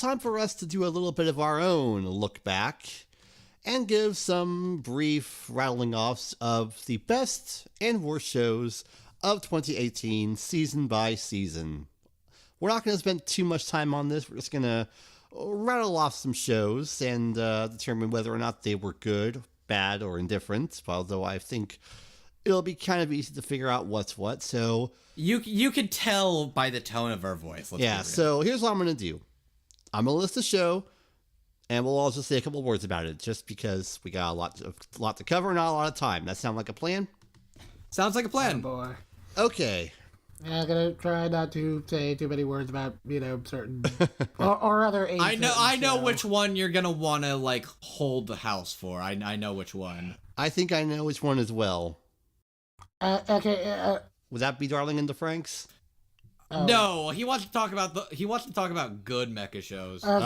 time for us to do a little bit of our own look back and give some brief rattling offs of the best and worst shows of 2018, season by season. We're not going to spend too much time on this. We're just going to rattle off some shows and determine whether or not they were good, bad, or indifferent, although I think it'll be kind of easy to figure out what's what. So you can tell by the tone of our voice. So here's what I'm going to do. I'm going to list the show, and we'll all just say a couple words about it, just because we got a lot to cover and not a lot of time. That sound like a plan? Sounds like a plan. Oh, boy. Okay. Yeah, I'm going to try not to say too many words about, certain... or other... I know which one you're going to want to, hold the house for. I know which one. I think I know which one as well. Okay, Would that be Darling in the Franxx? Oh. No, he wants to talk about good mecha shows. No.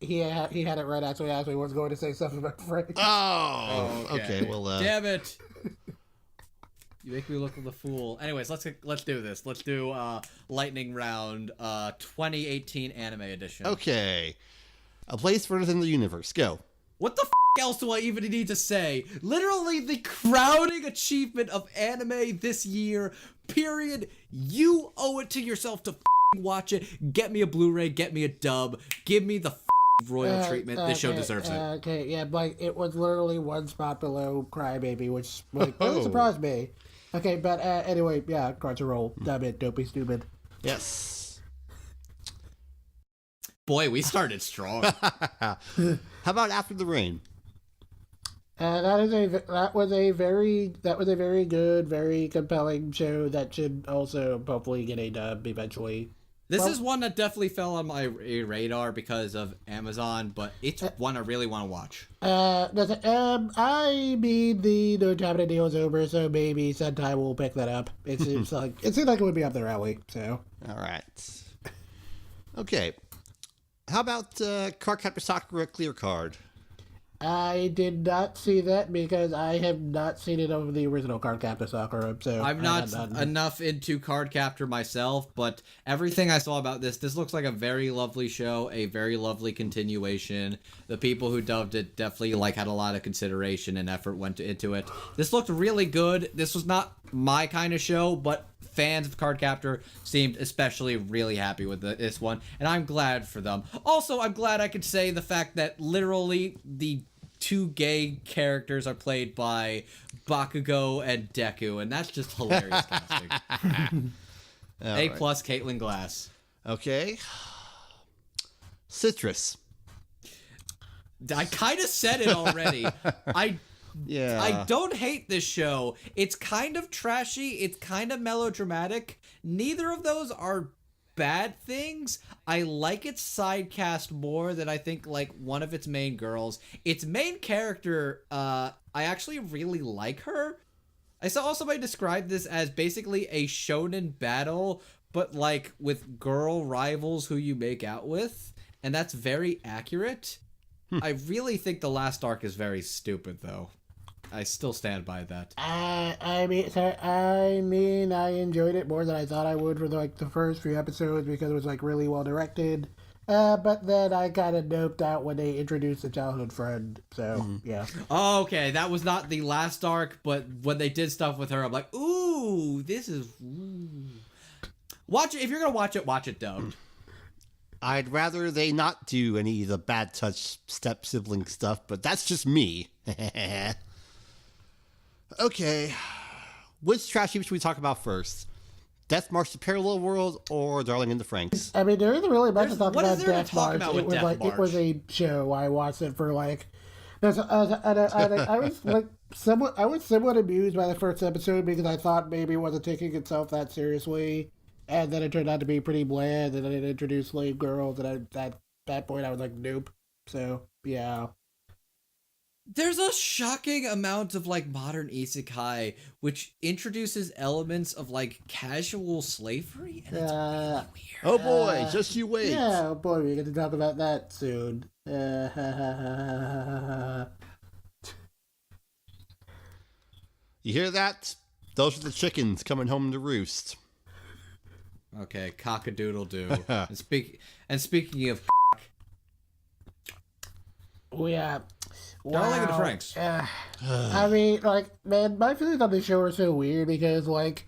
He had it right actually. He was going to say something about Frank. Oh, okay. Well, damn it. You make me look like a fool. Anyways, let's do this. Let's do lightning round 2018 anime edition. Okay. A place further than the universe. Go. What the else do I even need to say? Literally the crowning achievement of anime this year, period. You owe it to yourself to watch it. Get me a Blu-ray, get me a dub, give me the royal treatment. This show deserves it. Okay, yeah, it was literally one spot below Crybaby, which really surprised me. Okay, but anyway, yeah, Crunchyroll. Dumb it, don't be stupid. Yes. Boy, we started strong. How about After the Rain? That was a very good, very compelling show that should also hopefully get a dub eventually. This is one that definitely fell on my radar because of Amazon, but it's one I really want to watch. I mean the no Japanese deal is over, so maybe Sentai will pick that up. It seems like it would be up their alley. So all right, okay. How about Cardcaptor Sakura Clear Card? I did not see that because I have not seen it over the original Cardcaptor Sakura. So I'm not enough into Cardcaptor myself, but everything I saw about this looks like a very lovely show, a very lovely continuation. The people who dubbed it definitely had a lot of consideration and effort went into it. This looked really good. This was not my kind of show, but fans of Cardcaptor seemed especially really happy with this one, and I'm glad for them. Also, I'm glad I could say the fact that literally the two gay characters are played by Bakugo and Deku, and that's just hilarious casting. A plus Caitlin Glass. Okay. Citrus. I kind of said it already. I don't hate this show. It's kind of trashy. It's kind of melodramatic. Neither of those are bad things. I like its side cast more than I think one of its main girls. Its main character, I actually really like her. I saw somebody describe this as basically a shonen battle, but with girl rivals who you make out with, and that's very accurate. I really think the last arc is very stupid, though. I still stand by that. I mean, I enjoyed it more than I thought I would for the first few episodes because it was really well directed. But then I kind of doped out when they introduced the childhood friend. So yeah. Oh, okay, that was not the last arc, but when they did stuff with her, I'm like, ooh, this is. Ooh. Watch it if you're gonna watch it dubbed. I'd rather they not do any of the bad touch step sibling stuff, but that's just me. Okay, which trashy should we talk about first? Death March to Parallel World or Darling in the Franxx? I mean, there isn't really much to talk what about is there Death to talk March. about with Death March? It was a show. I watched it for I was somewhat amused by the first episode because I thought maybe it wasn't taking itself that seriously, and then it turned out to be pretty bland. And then it introduced slave girls, and at that point I was like, nope. So yeah. There's a shocking amount of modern isekai which introduces elements of casual slavery, and it's really weird. Oh boy, just you wait. Yeah, oh boy, we get to talk about that soon. You hear that? Those are the chickens coming home to roost. Okay, cock-a-doodle-doo. and speaking of Yeah. Darling and the Franks. I mean, like, man, my feelings on this show are so weird because, like,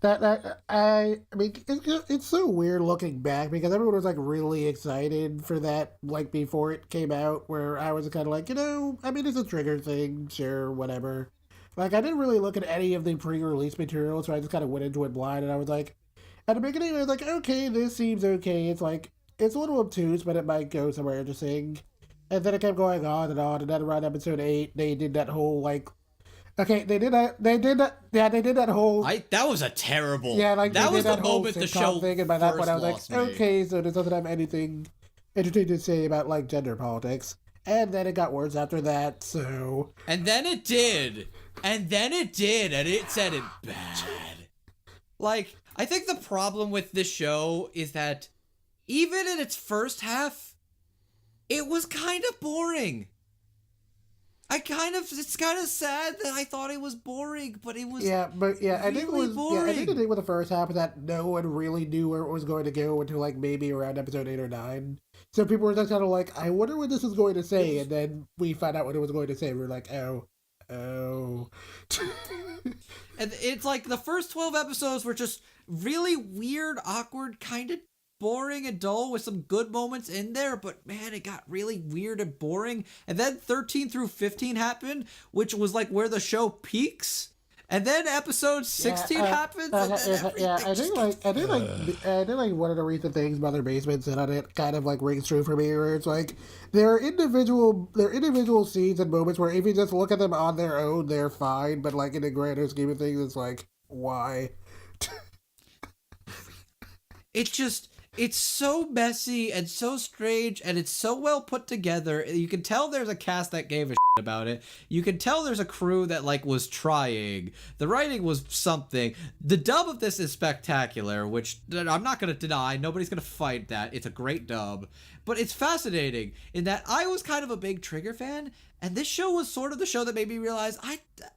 I mean, it's so weird looking back because everyone was like really excited for that, like before it came out. Where I was kind of like, I mean, it's a Trigger thing, sure, whatever. Like, I didn't really look at any of the pre-release material, so I just kind of went into it blind, and I was like, at the beginning, I was like, okay, this seems okay. It's like it's a little obtuse, but it might go somewhere interesting. And then it kept going on, and then around episode 8, they did that whole like. Okay, they did that. Yeah, they did that whole. That was a terrible. Yeah, like that was the whole moment the sitcom show thing, and by that point I was lost like, me. okay, so this doesn't have anything interesting to say about like gender politics. And then it got worse after that. So. And then it did, and it said it bad. Like, I think the problem with this show is that even in its first half, it was kind of boring. It's kind of sad that I thought it was boring, but it was I think it was boring. I think the thing with the first half is that no one really knew where it was going to go until like maybe around episode 8 or 9. So people were just kind of like, I wonder what this is going to say, and then we found out what it was going to say. We were like, oh. And it's like the first 12 episodes were just really weird, awkward, kind of boring and dull with some good moments in there, but man, it got really weird and boring. And then 13 through 15 happened, which was like where the show peaks. And then episode 16 happens. And then I think one of the recent things Mother Basement said on it kind of like rings true for me, where it's like there are individual scenes and moments where if you just look at them on their own, they're fine, but like in the grander scheme of things, it's like, why? It's so messy and so strange, and it's so well put together. You can tell there's a cast that gave a shit about it. You can tell there's a crew that like was trying. The writing was something. The dub of this is spectacular, which I'm not going to deny. Nobody's going to fight that. It's a great dub. But it's fascinating in that I was kind of a big Trigger fan, and this show was sort of the show that made me realize,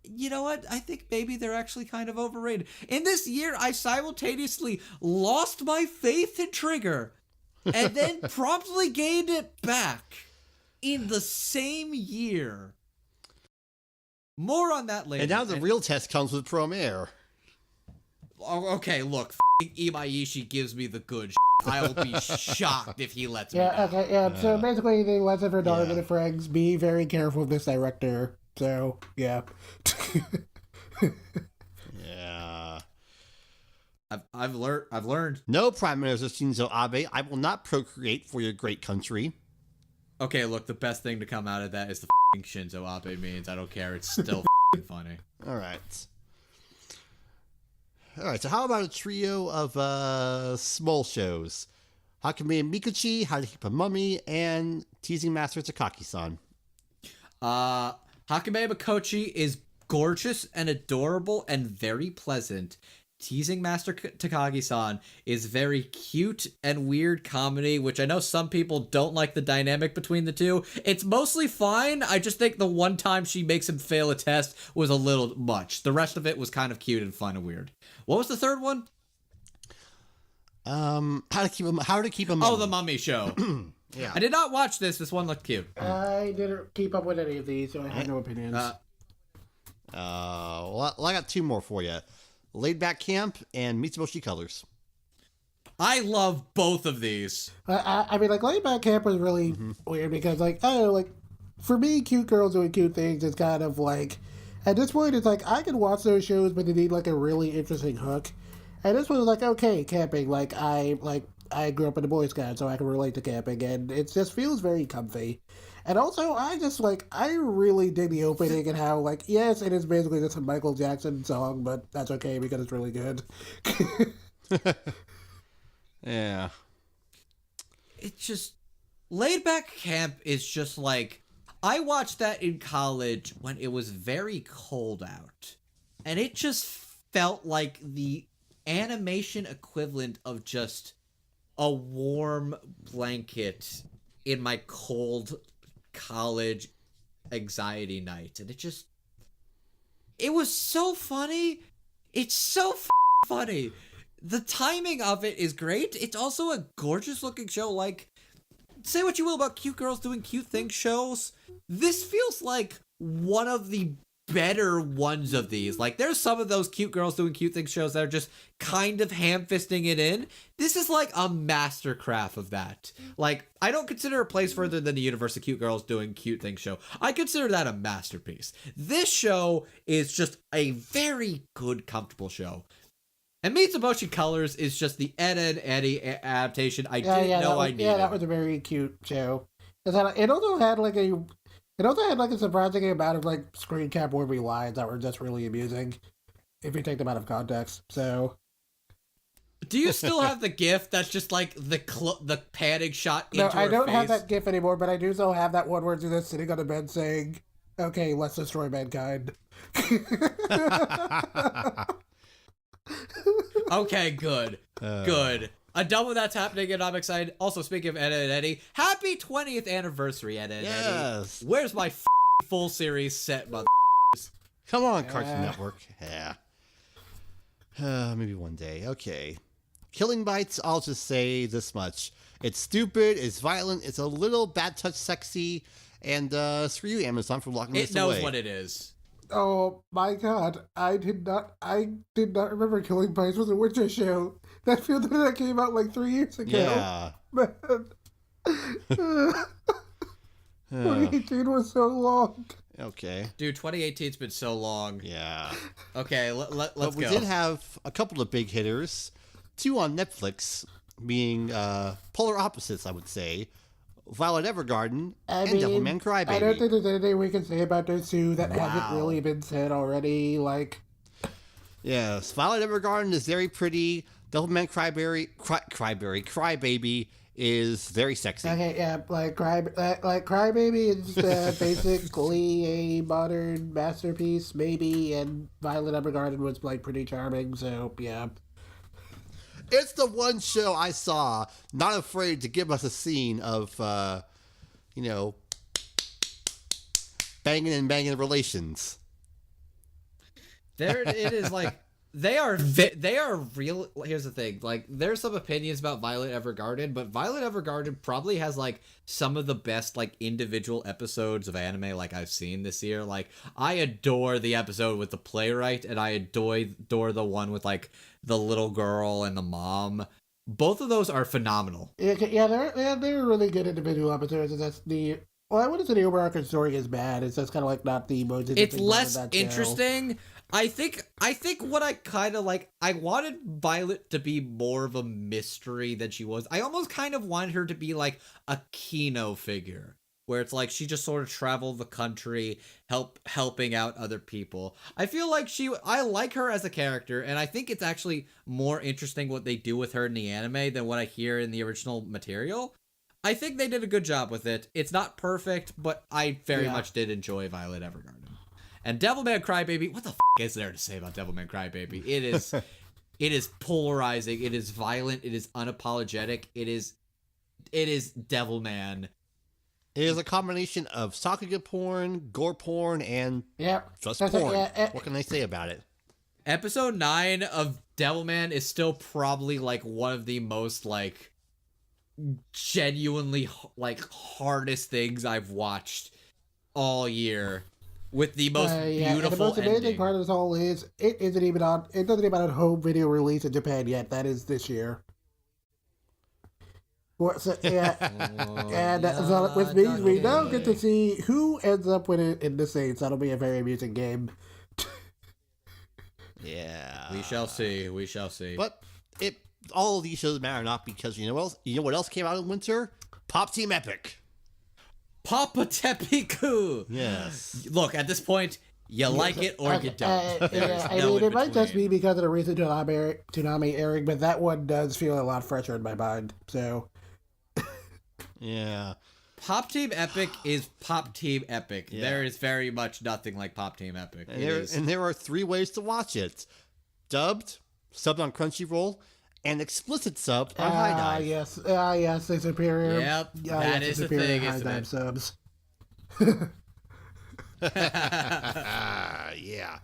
you know what? I think maybe they're actually kind of overrated. In this year, I simultaneously lost my faith in Trigger and then promptly gained it back in the same year. More on that later. And now the real test comes with Promare. Okay, look, Imaishi gives me the good shit. I'll be shocked if he lets me down. Okay, yeah. So basically, the lesson for Darling and the Franks: be very careful of this director. So yeah. Yeah. I've learned. No, Prime Minister Shinzo Abe, I will not procreate for your great country. Okay, look, the best thing to come out of that is the Shinzo Abe means. I don't care. It's still funny. All right, so how about a trio of small shows? Hakame and Mikuchi, How to Keep a Mummy, and Teasing Master Takagi-san. Hakame Mikochi is gorgeous and adorable and very pleasant. Teasing Master Takagi-san is very cute and weird comedy, which I know some people don't like the dynamic between the two. It's mostly fine. I just think the one time she makes him fail a test was a little much. The rest of it was kind of cute and fun and weird. What was the third one? How to Keep a Mummy. Oh, the Mummy Show. Yeah. I did not watch this. This one looked cute. I didn't keep up with any of these, so I have no opinions. Well, I got two more for you. Laid Back Camp and Mitsubishi Colors. I love both of these. I mean, like, Laid Back Camp was really weird because, like, I don't know, like, for me, cute girls doing cute things is kind of like, at this point, it's like, I can watch those shows, but they need, like, a really interesting hook. And this one was like, okay, camping, I grew up in the Boy Scouts, so I can relate to camping, and it just feels very comfy. And also, I really dig the opening and how, like, yes, it is basically just a Michael Jackson song, but that's okay because it's really good. Yeah. It's just, Laid Back Camp is just like, I watched that in college when it was very cold out. And it just felt like the animation equivalent of just a warm blanket in my cold college anxiety night. And it was so funny. It's so funny. the timing of it is great. It's also a gorgeous looking show. Like, say what you will about cute girls doing cute things shows. This feels like one of the better ones of these. Like, there's some of those cute girls doing cute things shows that are just kind of ham-fisting it in. This is like a mastercraft of that. Like, I don't consider a place further than the universe of cute girls doing cute things show. I consider that a masterpiece. This show is just a very good, comfortable show. And Meets Emotion Colors is just the Ed, Edd n Eddy adaptation I didn't know I needed. Yeah, that was a very cute show. It also had like a surprising amount of like screen cap worthy lines that were just really amusing, if you take them out of context. So, do you still have the GIF that's just like the panning shot into her face? No, I don't have that GIF anymore, but I do still have that one where she's just sitting on the bed saying, "Okay, let's destroy mankind." Okay, good. Good. I'm done with that's happening, and I'm excited. Also, speaking of Ed, Edd n Eddy, happy 20th anniversary, Ed, Edd n Eddy. Where's my full series set, mother? Come on, Cartoon Network. Yeah. Maybe one day. Okay. Killing Bites, I'll just say this much. It's stupid, it's violent, it's a little bad touch sexy, and screw you, Amazon, for locking this away. It knows what it is. Oh my god, I did not remember Killing Bites was a Witcher show. That film that came out like 3 years ago. Yeah. Man. 2018 was so long. Okay. Dude, 2018's been so long. Yeah. Okay, let's go. We did have a couple of big hitters. 2 on Netflix, being polar opposites, I would say. Violet Evergarden and Devilman Crybaby. I don't think there's anything we can say about those two that hasn't really been said already. Like, yes, Violet Evergarden is very pretty. Devilman Crybaby is very sexy. Okay, yeah, like Crybaby is basically a modern masterpiece, maybe, and Violet Evergarden was like pretty charming. So yeah. It's the one show I saw not afraid to give us a scene of, banging relations. There it is. Like, they are real. Here's the thing. Like, there's some opinions about Violet Evergarden, but Violet Evergarden probably has like some of the best like individual episodes of anime like I've seen this year. Like, I adore the episode with the playwright, and I adore the one with like the little girl and the mom. Both of those are phenomenal. Yeah, they're really good individual episodes. That's I wouldn't say the overarching story is bad. It's just kind of like not the most interesting. It's less interesting. I think what I kind of like, I wanted Violet to be more of a mystery than she was. I almost kind of wanted her to be like a Kino figure, where it's like she just sort of traveled the country, helping out other people. I feel like I like her as a character, and I think it's actually more interesting what they do with her in the anime than what I hear in the original material. I think they did a good job with it. It's not perfect, but I very much did enjoy Violet Evergarden. And Devilman Crybaby, what the is there to say about Devilman Crybaby? It is polarizing, it is violent, it is unapologetic, it is Devilman. It is a combination of sakuga porn, gore porn, and just porn. What can I say about it? Episode 9 of Devilman is still probably like one of the most like genuinely like hardest things I've watched all year, with the most beautiful the most amazing ending. part of this whole is it doesn't even on home video release in Japan yet. That is this year. So, which means we now get to see who ends up with it in the States. That'll be a very amusing game. Yeah, we shall see. But all of these shows matter not because you know what else came out in winter? Pop Team Epic. Papa Tepiku. Yes. Look, at this point, you like it or you don't. It might just be because of the recent Toonami airing, but that one does feel a lot fresher in my mind. So. Yeah. Pop Team Epic is Pop Team Epic. Yeah. There is very much nothing like Pop Team Epic. And there are 3 ways to watch it: dubbed, subbed on Crunchyroll, and explicit subbed on High Dive. Yes, the superior. Yep, that is a thing, isn't it? Subs. Yeah.